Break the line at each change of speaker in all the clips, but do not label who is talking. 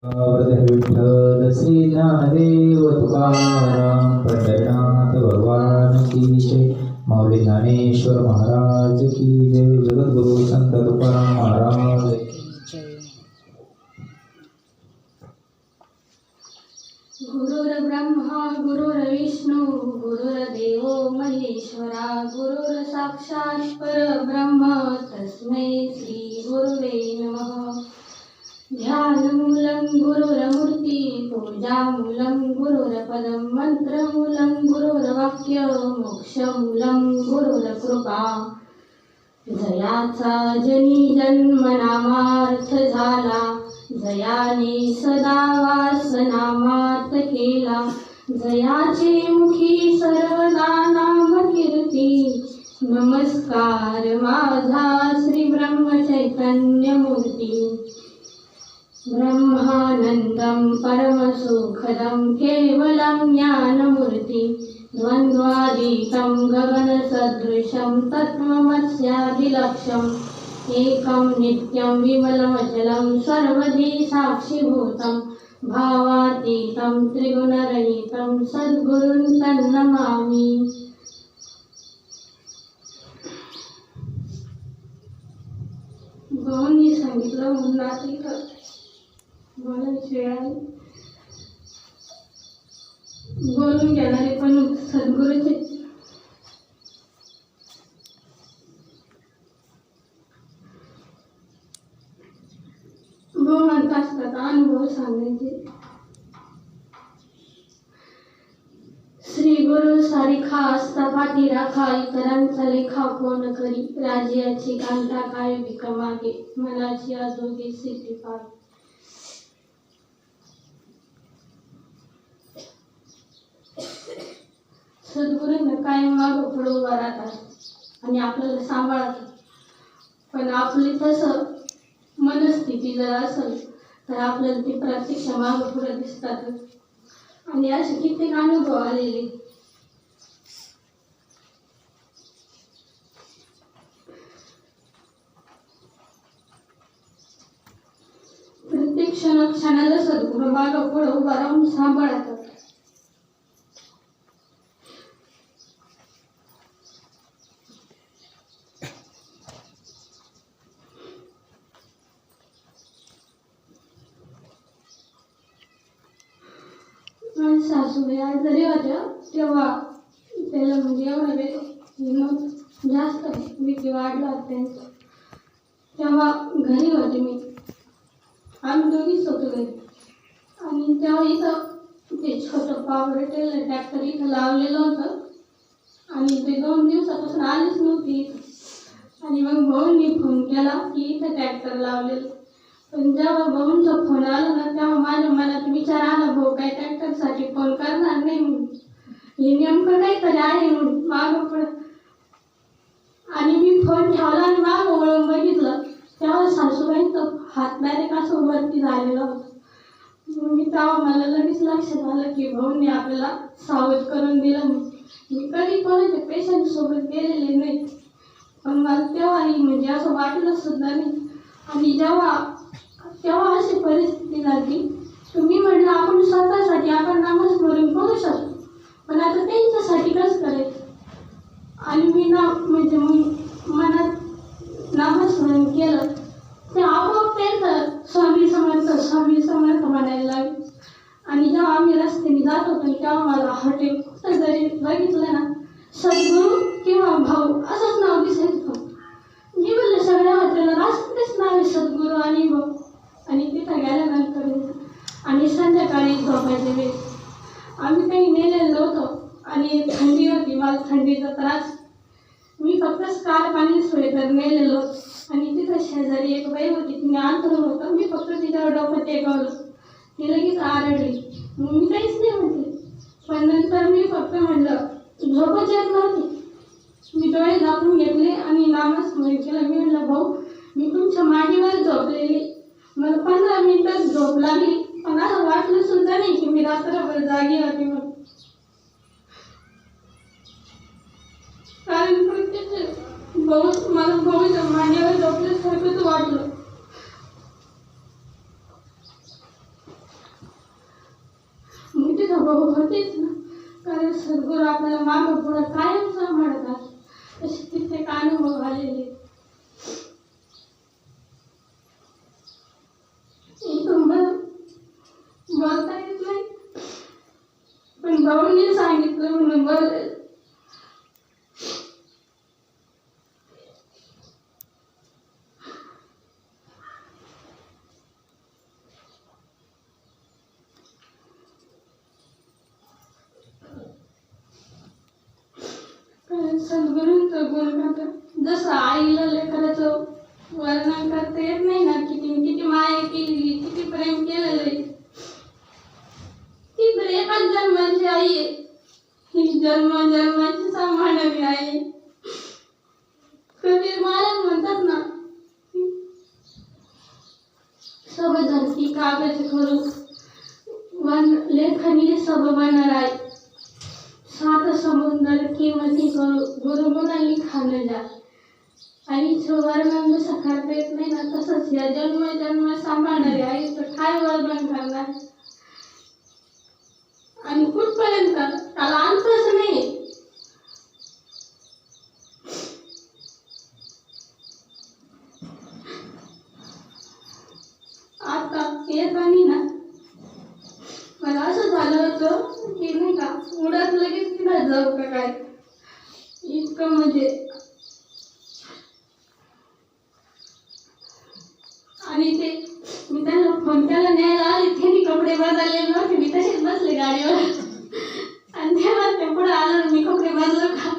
विठ्ठल श्री ज्ञानदेव तुकाराम पंढरीनाथ भगवान की जय। माऊली ज्ञानेश्वर महाराज की जय। जगद्गुरु संत तुकाराम महाराज की जय।
गुरुर्ब्रह्मा गुरुर्विष्णू गुरुर्देवो महेश्वरा गुरुर् साक्षात् परब्रह्म तस्मै श्री गुरुवे नमः। ध्यानमूलं गुरुर्मूर्ति पूजामूलं गुरुर्पदं मंत्रमूलं गुरुर्वाक्य मोक्षमूलं गुरुर्कृपा। जयाचा जनी जन्मनामार्थ झाला जयाने सदा वासनामार्थ केला। जयाचे मुखी सर्वदा नाम कीर्ती नमस्कार माझा श्री ब्रह्म चैतन्य मूर्ती। ब्रह्मानंदं परमसुखदं केवलं ज्ञानमूर्ति द्वन्द्वातीतं गगनसदृशं तत्त्वमस्यादिलक्ष्यम् एकं नित्यं विमलमचलं सर्वधी साक्षिभूतं भावातीतं त्रिगुणरहितं सद्गुरुं तन्नमामि। भावांनी सांगितलं म्हणून आता बोलून घेणारे पण सद्गुरूचे। भाऊ म्हणत असतात अनुभव सांगायचे। श्री गुरु सारिखा असता पाठी राखा इतरांचा लेखा कोण करी। राज्याची कांता काय भिक मागे मनाची आजोगी सिद्धी पावी। सद्गुरूंना कायम मागं पुढे उभा राहतात आणि आपल्याला सांभाळतात। पण आपली तसं मनस्थिती जर असेल तर आपल्याला ती प्रत्यक्ष मागं पुढे दिसतात आणि असे कित्येक अनुभव आलेले। प्रत्येक क्षणाला सद्गुरू मागं पुढे उभा राहून सांभाळतात। सासूबाई आजारी होत्या तेव्हा त्याला म्हणजे एवढं जास्त भीती वाढला त्यांचं। तेव्हा घरी होते मी, आम्ही दोघीच होतो घरी आणि तेव्हा इथं ते छोटं पावर टेलर ट्रॅक्टर इथं लावलेलं होतं आणि ते 2 दिवसापासून आलीच नव्हती इथं। आणि मग भाऊंनी फोन केला की इथं ट्रॅक्टर लावलेलं। पण जेव्हा भाऊंचा फोन आला ना तेव्हा माझ्या मनात विचार आला भाऊ काय ट्रॅक्टरसाठी फोन करणार नाही म्हणून, हे नेमकं काहीतरी आहे म्हणून मागं पुढं। आणि मी फोन ठेवला आणि मागं वळून बघितलं तेव्हा सासूबाईंचा हात डायरेक्ट असं वरती झालेला होता। मी तेव्हा मला लगेच लक्षात आलं की भाऊंनी आपल्याला सावध करून दिलं। मी कधी कोणाच्या पेशंट सोबत गेलेले नाही पण मला तेव्हाही म्हणजे असं वाटलं सुद्धा नाही। आणि तेव्हा अशी परिस्थिती झाली की मी म्हटलं आपण स्वतःसाठी आपण नामस्मरण करू शकतो पण आता त्यांच्यासाठी कसं करायचं। आणि मी म्हणजे मनात नामस्मरण केलं ते आपोआप त्यांचं स्वामी समर्थ म्हणायला लागले। आणि जेव्हा आम्ही रस्त्याने जात होतो तेव्हा मला हॉटेल कुठं जरी बघितलं ना सद्गुरू किंवा भाऊ असंच नाव दिसायचं। मी बोलले सगळ्या हॉटेलला रस्तेच नाव आहे सद्गुरू आणि भाऊ। आणि तिथं गेल्यानंतर आणि संध्याकाळी झोपायचे वेळेस आम्ही काही नेलेलं नव्हतं आणि थंडी होती, मला थंडीचा त्रास। मी फक्त स्कार्फ आणि स्वेटर नेलेलो आणि तिथं शेजारी एक बाई होती तिने अंथरून होतं, मी फक्त तिच्यावर डोकं टेकवलं, ती लगेच आरडली। मग मी काहीच नाही म्हटले पण नंतर मी फक्त म्हटलं झोपच येत नव्हती। मी डोळे झाकून घेतले आणि नामस्मरण केलं। मी म्हटलं भाऊ मी तुमच्या मांडीवर झोपलेली, मला 15 मिनिटात झोप लागली पण असं वाटलं सुद्धा नाही की मी रात्रभर जागी होती म्हणून। कारण प्रत्येक मला भाऊच्या मांडीवर झोपल्यासारखंच वाटलं। होतेच ना, कारण सद्गुरू आपल्याला मागं पुढं कायम सांभाळतात. असे कित्येक अनुभव आलेले. इथून बोलता येत नाही, पण भाऊंनी सांगितलं म्हणून बोलले. सद्गुरूंचं गुणगाथा जसं आईला लेकराचं वर्णन करता येत नाही ना, किती माया केली, किती प्रेम केलेलं आहे. ती तर एकाच जन्माची आई आहे, ही जन्माची सांभाळणारी आई आहे. कबीर महाराज म्हणतात ना, सब धरती कागज करू लेखनी सब बनराय, सात समुद्र की मती करू गुरु गुण लिखा न जा. आईचं वर्णन जसं करता येत नाही ना, तसंच या जन्म सांभाळणारी आईचं काय वर्णन करणार. आणि कुठपर्यंत त्याला अंतच नाही. आता येतानी ना मला असं झालं होतं की नाही का, उडत लगेच तिला जाऊ का काय, इतकं म्हणजे. आणि ते मी त्यांना फोन केला न्यायला आले, त्यांनी कपडे बदलले नव्हते, मी तसेच बसले गाडीवर. आणि तेव्हा ते पुढे आलं, मी कपडे बदलू का.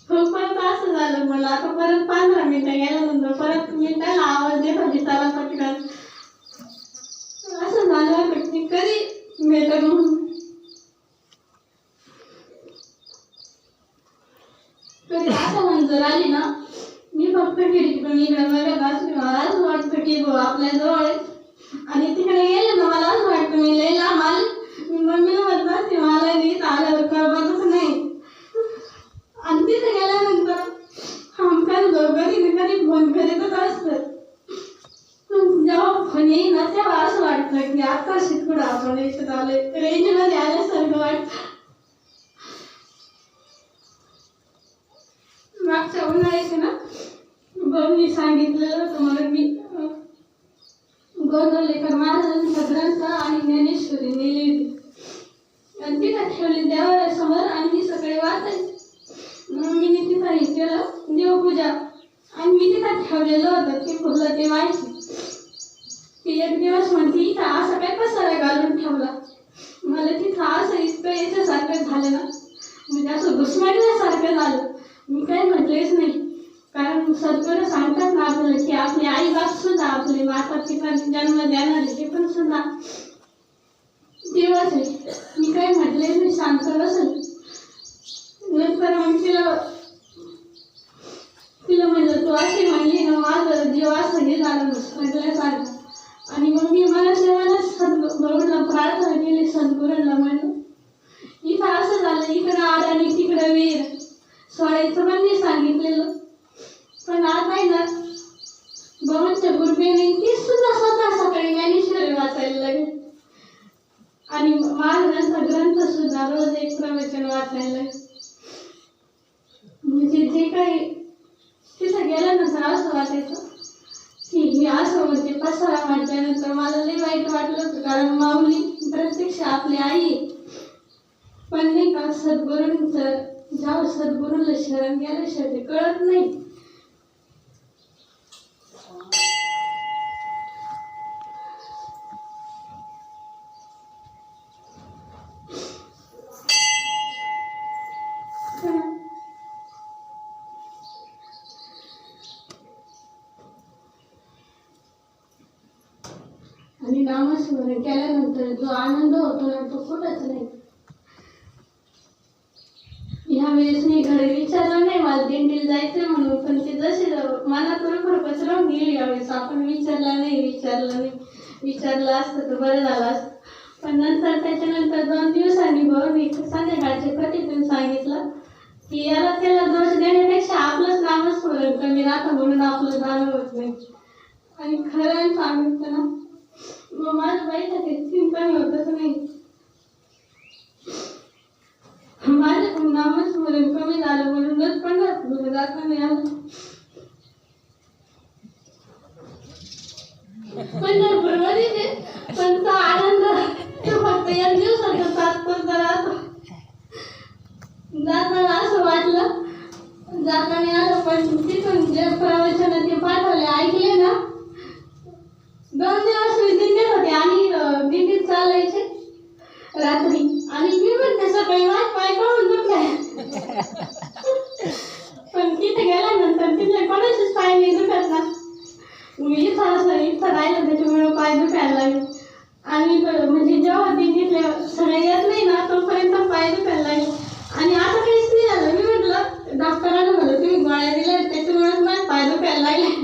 परत असं झालं मला. आता परत 15 मिनिटं गेल्यानंतर परत मी त्याला आवाज देत होती, त्याला पटकन. असं झालं होतं की कधी भेटत म्हणून. कधी असं म्हणजर आली ना, मी फक्त खिडकीतून इकडे बघत असते, मला असं वाटतं की आपल्या जवळ आहे. आणि तिकडे गेले ना, मला असं वाटतं मी लय लांब आले. मी मम्मीला म्हणत असते मला नीट आल्यावर कळतच नाही. आणि तिथे गेल्यानंतर हमखास कधी फोन करीतच असतं. जेव्हा फोन येईल ना, तेव्हा असं वाटतं की आता शिकवडं आपण याच्यात आलोय, रेंजमध्ये आल्यासारखं वाटतं. मागच्या उन्हाळ्याचे ना भाऊंनी सांगितलेलं होतं मला, मी गोंदवलेकर महाराजांचा ग्रंथ आणि ज्ञानेश्वरी नेली होती आणि तिथं ठेवली देवाऱ्यासमोर. आणि मी सकाळी वाचायची. मग मी तिथं हे केलं देवपूजा, आणि मी तिथं ठेवलेलं होतं ते फुलं ते व्हायची. ती एक दिवस म्हणते इथं असं काय पसारा घालून ठेवला. मला तिथं असं इतकं याच्यासारखं झालं ना, म्हणजे असं घुसमटल्यासारखं झालं. मी काही म्हटलेच नाही, कारण सद्गुरू सांगतात ना आपल्याला की आपली आई बाप सुद्धा, आपले माता पिता जन्म देणारे ते पण सुद्धा देवच आहे. मी काही म्हटले नाही, शांत बसेल. नंतर मग तिला म्हणलं तू अशी म्हणली ना, माझं जीव असं हे झालं म्हटल्यासारखं. आणि मग मी मनात सद्गुरूला प्रार्थना केली, सद्गुरूला म्हणलं इथं असं झालं, इकडं आड आणि तिकडं वीर सोडायचं पण मी सांगितलेलं. पण आता आहे ना, भावांच्या गुरुबेने ती सुद्धा स्वतः सकाळी ज्ञानेश्वरी वाचायला लागली. आणि महाराजांचा ग्रंथ सुद्धा रोज एक प्रवचन वाचायला लागले. म्हणजे जे काही तिथं गेल्यानंतर असं वाटायचं की हे असं होते. पसारा म्हटल्यानंतर मला लई वाईट वाटलं होतं, कारण माऊली प्रत्यक्ष आपली आई आहे. पण नाही का, सद्गुरूंचं जेव्हा सद्गुरूला शरण गेल्याशिवाय ते कळत नाही. आणि नामस्मरण केल्यानंतर जो आनंद होतो ना, तो कुठंच नाही. ह्या वेळेस मी घरी विचारलं नाही मला दिंडीला जायचं म्हणून, पण ते जसे मनात बरोबर पसरवून गेली. यावेळेस आपण विचारलं असतं तर बरं झालं असतं. पण नंतर त्याच्यानंतर 2 दिवसांनी भाऊनी संध्याकाळच्या कथेतून सांगितलं की त्याला दोष देण्यापेक्षा आपलंच नामस्मरण कमी राहतं, म्हणून आपलं जाणं होत नाही. आणि खरं सांगितलं ना, मग माझं बाईचं ते कमी होतच नाही. म्हणूनच पंढरपूरला जाताना आलो. पंढरपूरमध्ये ते पण तो आनंद तो फक्त एक दिवसाचा तात्पुरता राहतो. जाताना असं वाटलं, जाताना आलं पण तिथून जे प्रवचन ते पाठवले ऐकले ना, 2 दिवस मी दिंडीत होते आणि दिंडीत चालायचे रात्री आणि मी म्हणते सकाळी माझे पाय काढून दुखले. पण तिथे गेल्यानंतर तिथे कोणाचेच पाय नाही दुखत ना. मी इथं राहिलं त्याच्यामुळे पाय दुखायला लागले आणि म्हणजे जेव्हा दिंडीतले सगळे येत नाही ना तोपर्यंत पाय दुखायला लागले आणि आता काहीच नाही झालं. मी म्हटलं डॉक्टरांना म्हणलं तुम्ही गोळ्या दिल्या त्याच्यामुळे माझे पाय दुखायला लागले.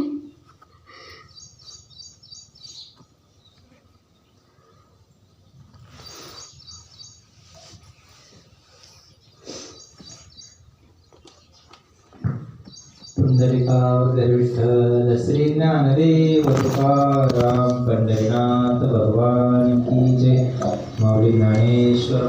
पुंडलिकावरती विठ्ठल श्री ज्ञानदेव तुकाराम पंढरीनाथ भगवान की जय. माऊली ज्ञानेश्वर